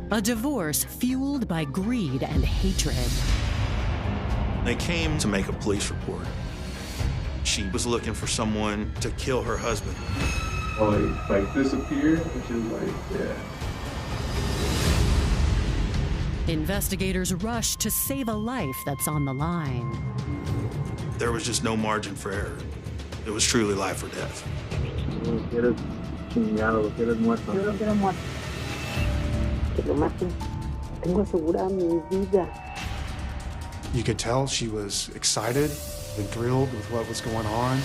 A divorce fueled by greed and hatred. They came to make a police report. She was looking for someone to kill her husband. Like disappeared, which is like, yeah. Investigators rush to save a life that's on the line. There was just no margin for error. It was truly life or death. You could tell she was excited and thrilled with what was going on.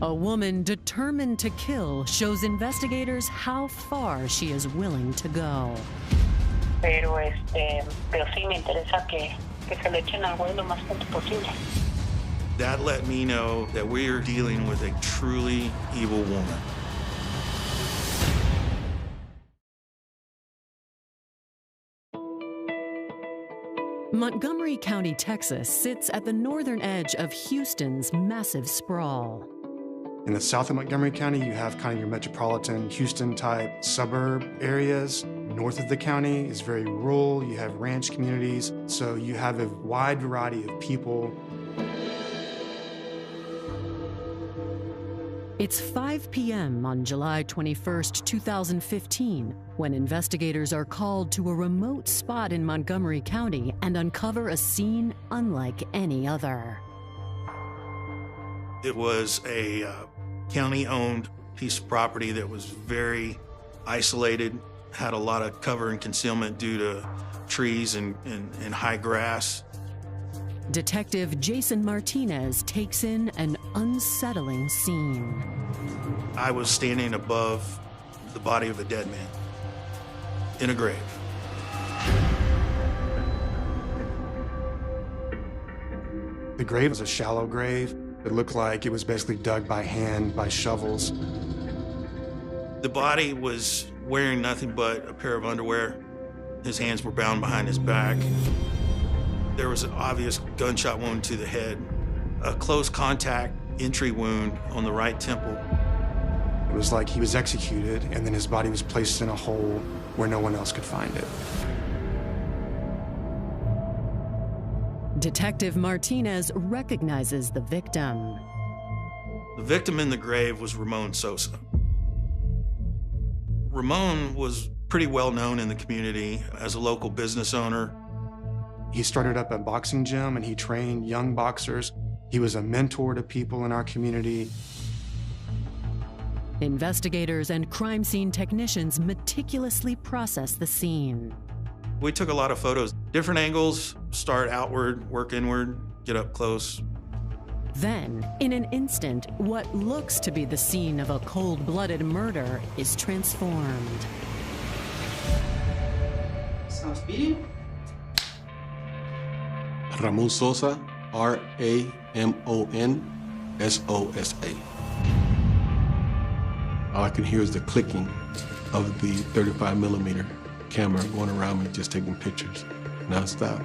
A woman determined to kill shows investigators how far she is willing to go. Pero sí me interesa que se le echen al güey lo más pronto posible. That let me know that we are dealing with a truly evil woman. Montgomery County, Texas sits at the northern edge of Houston's massive sprawl. In the south of Montgomery County, you have kind of your metropolitan Houston-type suburb areas. North of the county is very rural. You have ranch communities. So you have a wide variety of people. It's 5 p.m. on July 21st, 2015, when investigators are called to a remote spot in Montgomery County and uncover a scene unlike any other. It was a county-owned piece of property that was very isolated, had a lot of cover and concealment due to trees and high grass. Detective Jason Martinez takes in an unsettling scene. I was standing above the body of a dead man in a grave. The grave was a shallow grave. It looked like it was basically dug by hand, by shovels. The body was wearing nothing but a pair of underwear. His hands were bound behind his back. There was an obvious gunshot wound to the head, a close contact entry wound on the right temple. It was like he was executed, and then his body was placed in a hole where no one else could find it. Detective Martinez recognizes the victim. The victim in the grave was Ramon Sosa. Ramon was pretty well known in the community as a local business owner. He started up a boxing gym and he trained young boxers. He was a mentor to people in our community. Investigators and crime scene technicians meticulously process the scene. We took a lot of photos, different angles, start outward, work inward, get up close. Then, in an instant, what looks to be the scene of a cold-blooded murder is transformed. Sound speedy? Ramon Sosa, R-A-M-O-N-S-O-S-A. All I can hear is the clicking of the 35mm camera going around me, just taking pictures, nonstop.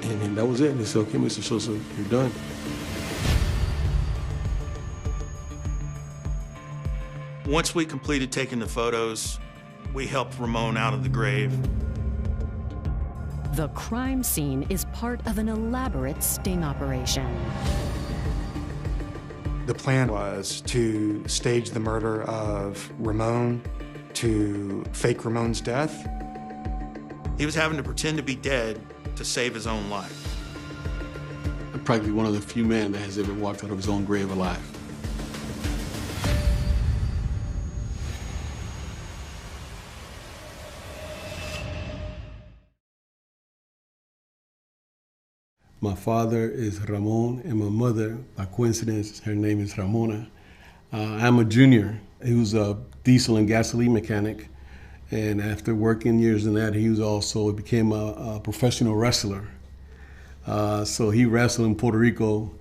And then that was it. They said, okay, Mr. Sosa, you're done. Once we completed taking the photos, we helped Ramon out of the grave. The crime scene is part of an elaborate sting operation. The plan was to stage the murder of Ramon, to fake Ramon's death. He was having to pretend to be dead to save his own life. I'm probably one of the few men that has ever walked out of his own grave alive. My father is Ramon, and my mother, by coincidence, her name is Ramona. I'm a junior. He was a diesel and gasoline mechanic, and after working years in that, he became a professional wrestler. So he wrestled in Puerto Rico,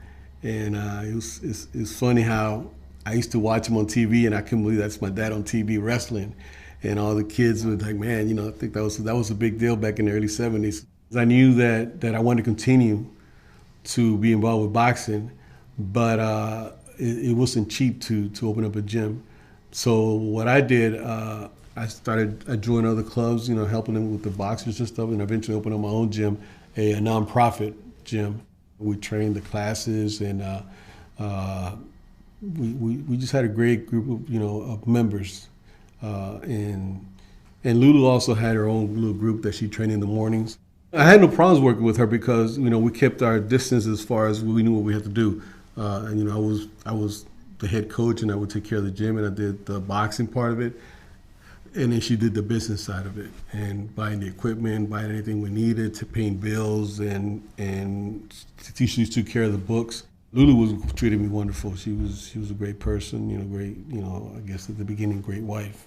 and it's funny how I used to watch him on TV, and I couldn't believe that's my dad on TV wrestling, and all the kids were like, man, you know, I think that was a big deal back in the early '70s. I knew that I wanted to continue to be involved with boxing, but it wasn't cheap to open up a gym. So what I did, I I joined other clubs, you know, helping them with the boxers and stuff, and eventually opened up my own gym, a nonprofit gym. We trained the classes, and we just had a great group of, you know, of members. And Lulu also had her own little group that she trained in the mornings. I had no problems working with her because, you know, we kept our distance as far as we knew what we had to do. And you know, I was the head coach, and I would take care of the gym, and I did the boxing part of it. And then she did the business side of it, and buying the equipment, buying anything we needed, to paying bills, and she took care of the books. Lulu was treating me wonderful. She was a great person, you know, great, you know, I guess at the beginning, great wife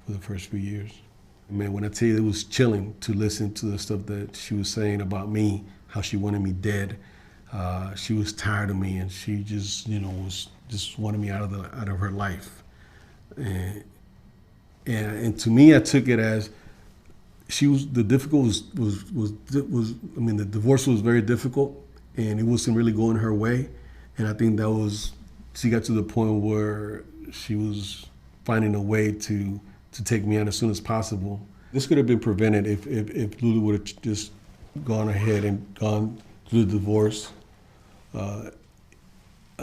for the first few years. Man, when I tell you, it was chilling to listen to the stuff that she was saying about me, how she wanted me dead. She was tired of me, and she just, you know, was just wanted me out of her life. And to me, I took it as the divorce was very difficult, and it wasn't really going her way. And I think she got to the point where she was finding a way to take me out as soon as possible. This could have been prevented if Lulu would have just gone ahead and gone through the divorce. I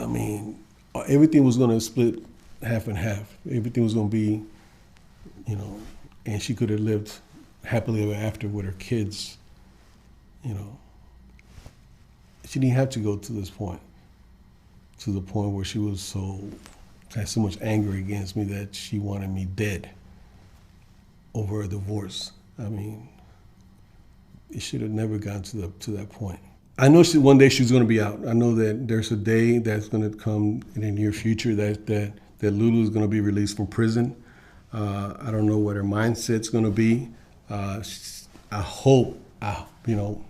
mean, everything was going to split half and half. Everything was going to be, you know, and she could have lived happily ever after with her kids, you know. She didn't have to go to this point, to the point where she had so much anger against me that she wanted me dead over a divorce. I mean, it should have never gotten to that point. I know one day she's going to be out. I know that there's a day that's going to come in the near future that Lulu is going to be released from prison. I don't know what her mindset's going to be. I hope, you know,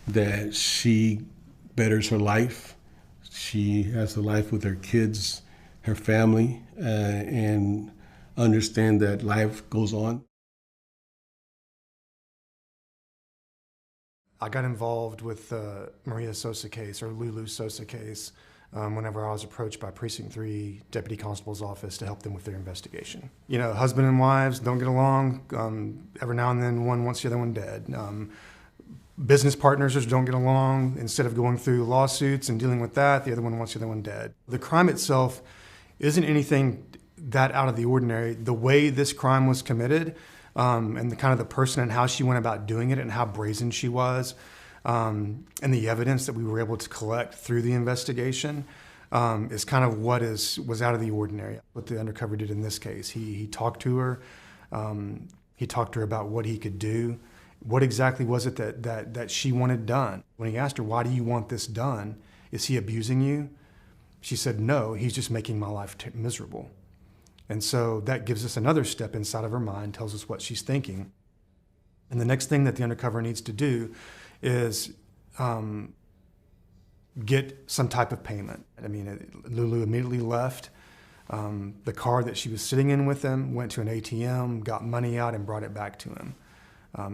that she betters her life. She has a life with her kids, her family, and understand that life goes on. I got involved with the Maria Sosa case, or Lulu Sosa case, whenever I was approached by Precinct 3 Deputy Constable's office to help them with their investigation. You know, husband and wives don't get along. Every now and then one wants the other one dead. Business partners just don't get along. Instead of going through lawsuits and dealing with that, the other one wants the other one dead. The crime itself isn't anything that out of the ordinary. The way this crime was committed, and the kind of the person and how she went about doing it and how brazen she was, and the evidence that we were able to collect through the investigation is kind of what was out of the ordinary. What the undercover did in this case, he talked to her. He talked to her about what he could do. What exactly was it that she wanted done? When he asked her, "Why do you want this done? Is he abusing you?" She said, "No, he's just making my life miserable." And so that gives us another step inside of her mind, tells us what she's thinking. And the next thing that the undercover needs to do is get some type of payment. I mean, Lulu immediately left. The car that she was sitting in with him, went to an ATM, got money out, and brought it back to him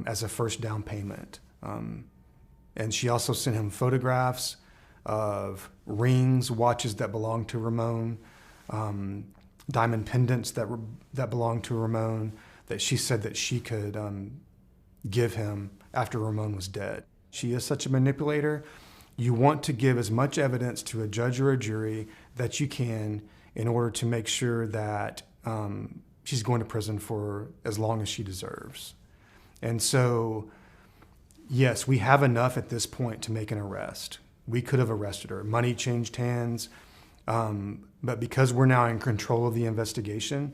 as a first down payment. And she also sent him photographs of rings, watches that belonged to Ramon, diamond pendants that belonged to Ramon, that she said that she could give him after Ramon was dead. She is such a manipulator. You want to give as much evidence to a judge or a jury that you can in order to make sure that she's going to prison for as long as she deserves. And so, yes, we have enough at this point to make an arrest. We could have arrested her. Money changed hands. But because we're now in control of the investigation,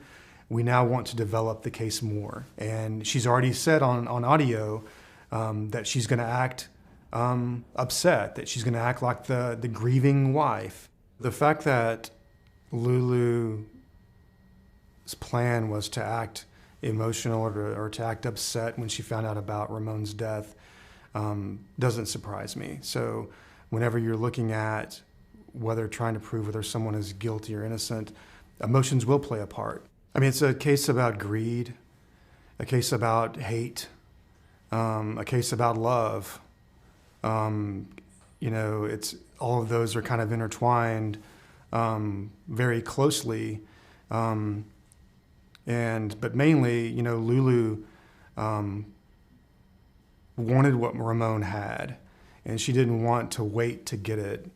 we now want to develop the case more. And she's already said on audio that she's going to act upset, that she's going to act like the grieving wife. The fact that Lulu's plan was to act emotional or to act upset when she found out about Ramon's death doesn't surprise me. So whenever you're looking at whether trying to prove whether someone is guilty or innocent, emotions will play a part. I mean, it's a case about greed, a case about hate, a case about love. You know, all of those are kind of intertwined very closely. But mainly, you know, Lulu wanted what Ramon had, and she didn't want to wait to get it.